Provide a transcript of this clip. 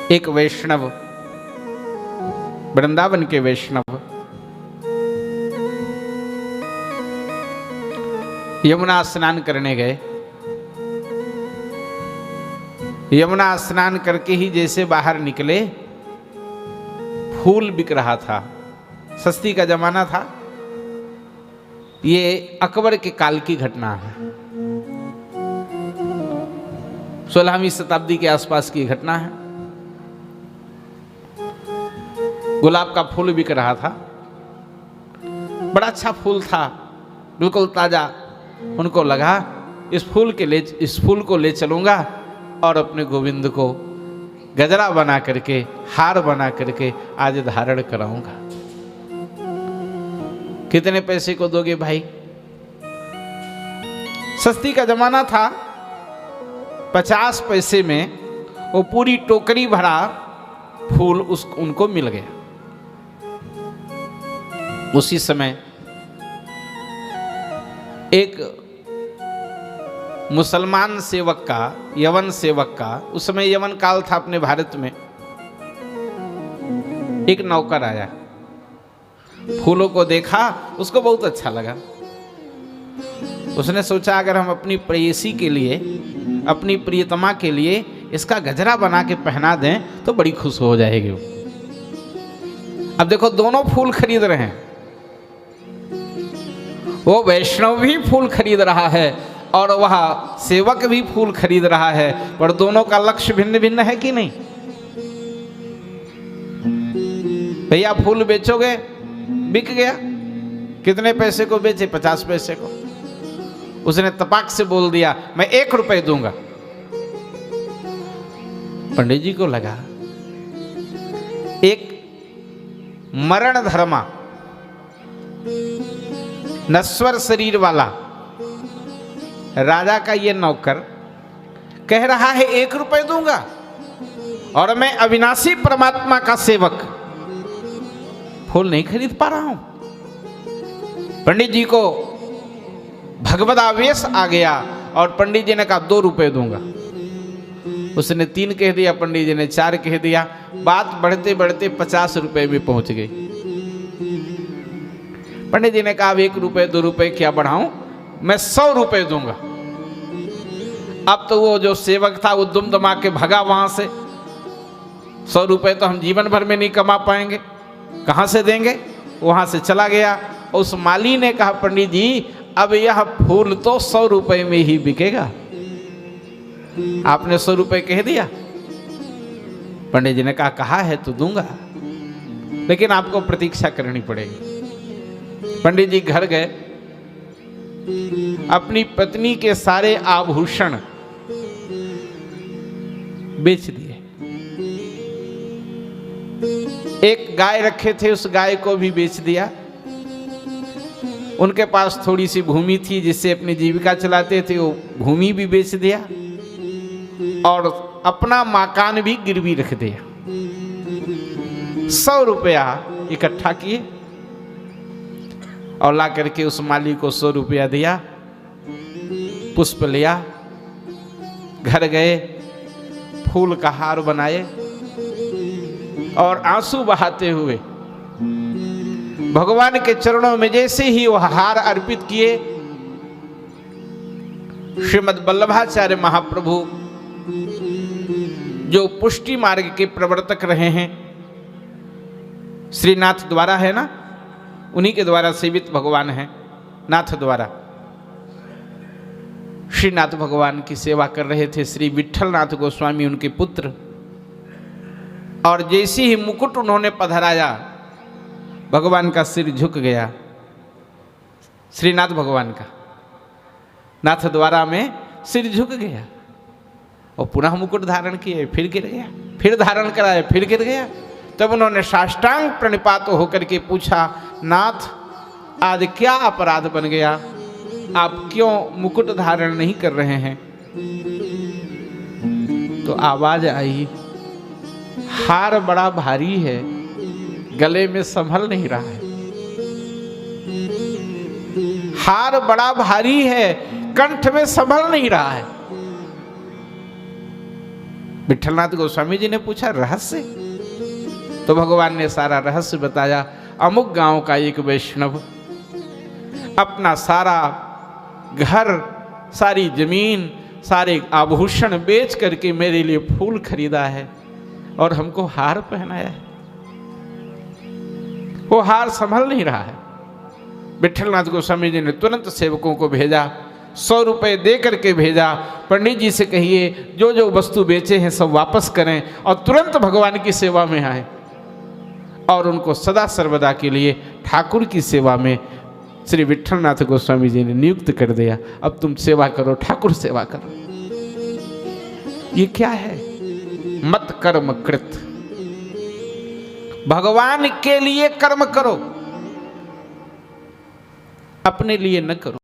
एक वैष्णव, वृंदावन के वैष्णव यमुना स्नान करने गए। यमुना स्नान करके ही जैसे बाहर निकले, फूल बिक रहा था। सस्ती का जमाना था। ये अकबर के काल की घटना है, 16वीं शताब्दी के आसपास की घटना है। गुलाब का फूल बिक रहा था, बड़ा अच्छा फूल था, बिल्कुल ताजा। उनको लगा इस फूल को ले चलूंगा और अपने गोविंद को गजरा बना करके, हार बना करके आज धारण कराऊंगा। कितने पैसे को दोगे भाई? सस्ती का जमाना था। 50 पैसे में वो पूरी टोकरी भरा फूल उनको मिल गया। उसी समय एक मुसलमान सेवक का, यवन सेवक का, उस समय यवन काल था अपने भारत में, एक नौकर आया। फूलों को देखा, उसको बहुत अच्छा लगा। उसने सोचा अगर हम अपनी प्रेयसी के लिए, अपनी प्रियतमा के लिए इसका गजरा बना के पहना दें तो बड़ी खुश हो जाएगी वो। अब देखो दोनों फूल खरीद रहे हैं, वो वैष्णव भी फूल खरीद रहा है और वह सेवक भी फूल खरीद रहा है, पर दोनों का लक्ष्य भिन्न भिन्न है कि नहीं? भैया फूल बेचोगे? बिक गया। कितने पैसे को बेचे? 50 पैसे को। उसने तपाक से बोल दिया मैं 1 रुपए दूंगा। पंडित जी को लगा एक मरण धर्मा, नश्वर शरीर वाला राजा का ये नौकर कह रहा है 1 रुपए दूंगा, और मैं अविनाशी परमात्मा का सेवक फूल नहीं खरीद पा रहा हूं। पंडित जी को भगवद आवेश आ गया और पंडित जी ने कहा 2 रुपए दूंगा। उसने 3 कह दिया, पंडित जी ने 4 कह दिया। बात बढ़ते बढ़ते 50 रुपए में पहुंच गई। पंडित जी ने कहा 1 रुपए 2 रुपए क्या बढ़ाऊं, मैं 100 रुपए दूंगा। अब तो वो जो सेवक था वो दुम दमा के भगा वहां से। 100 रुपए तो हम जीवन भर में नहीं कमा पाएंगे, कहां से देंगे? वहां से चला गया। उस माली ने कहा पंडित जी अब यह फूल तो 100 रुपए में ही बिकेगा, आपने 100 रुपए कह दिया। पंडित जी ने कहा है तो दूंगा, लेकिन आपको प्रतीक्षा करनी पड़ेगी। पंडित जी घर गए, अपनी पत्नी के सारे आभूषण बेच दिए। एक गाय रखे थे, उस गाय को भी बेच दिया। उनके पास थोड़ी सी भूमि थी जिससे अपनी जीविका चलाते थे, वो भूमि भी बेच दिया और अपना मकान भी गिरवी रख दिया। 100 रुपया इकट्ठा किए और ला करके उस माली को 100 रुपया दिया। पुष्प लिया, घर गए, फूल का हार बनाए और आंसू बहाते हुए भगवान के चरणों में जैसे ही वह हार अर्पित किए, श्रीमद् वल्लभाचार्य महाप्रभु जो पुष्टि मार्ग के प्रवर्तक रहे हैं, श्रीनाथ द्वारा है ना, उन्हीं के द्वारा सेवित भगवान हैं, नाथ द्वारा श्रीनाथ भगवान की सेवा कर रहे थे श्री विट्ठल नाथ गोस्वामी, उनके पुत्र। और जैसे ही मुकुट उन्होंने पधराया, भगवान का सिर झुक गया, श्रीनाथ भगवान का नाथ द्वारा में सिर झुक गया और पुनः मुकुट धारण किए, फिर गिर गया, फिर धारण कराए, फिर गिर गया। तब उन्होंने साष्टांग प्रणिपात होकर के पूछा, नाथ आज क्या अपराध बन गया, आप क्यों मुकुट धारण नहीं कर रहे हैं? तो आवाज आई, हार बड़ा भारी है, गले में संभल नहीं रहा है। हार बड़ा भारी है, कंठ में संभल नहीं रहा है। विठलनाथ गोस्वामी जी ने पूछा रहस्य, तो भगवान ने सारा रहस्य बताया। अमुक गांव का एक वैष्णव अपना सारा घर, सारी जमीन, सारे आभूषण बेच करके मेरे लिए फूल खरीदा है और हमको हार पहनाया है। वो हार संभल नहीं रहा है। विठलनाथ गोस्वामी जी ने तुरंत सेवकों को भेजा, 100 रुपये दे करके भेजा, पंडित जी से कहिए जो जो वस्तु बेचे हैं सब वापस करें और तुरंत भगवान की सेवा में आए। और उनको सदा सर्वदा के लिए ठाकुर की सेवा में श्री विठलनाथ गोस्वामी जी ने नियुक्त कर दिया। अब तुम सेवा करो, ठाकुर सेवा करो। ये क्या है? मत कर्म कृत, भगवान के लिए कर्म करो, अपने लिए न करो।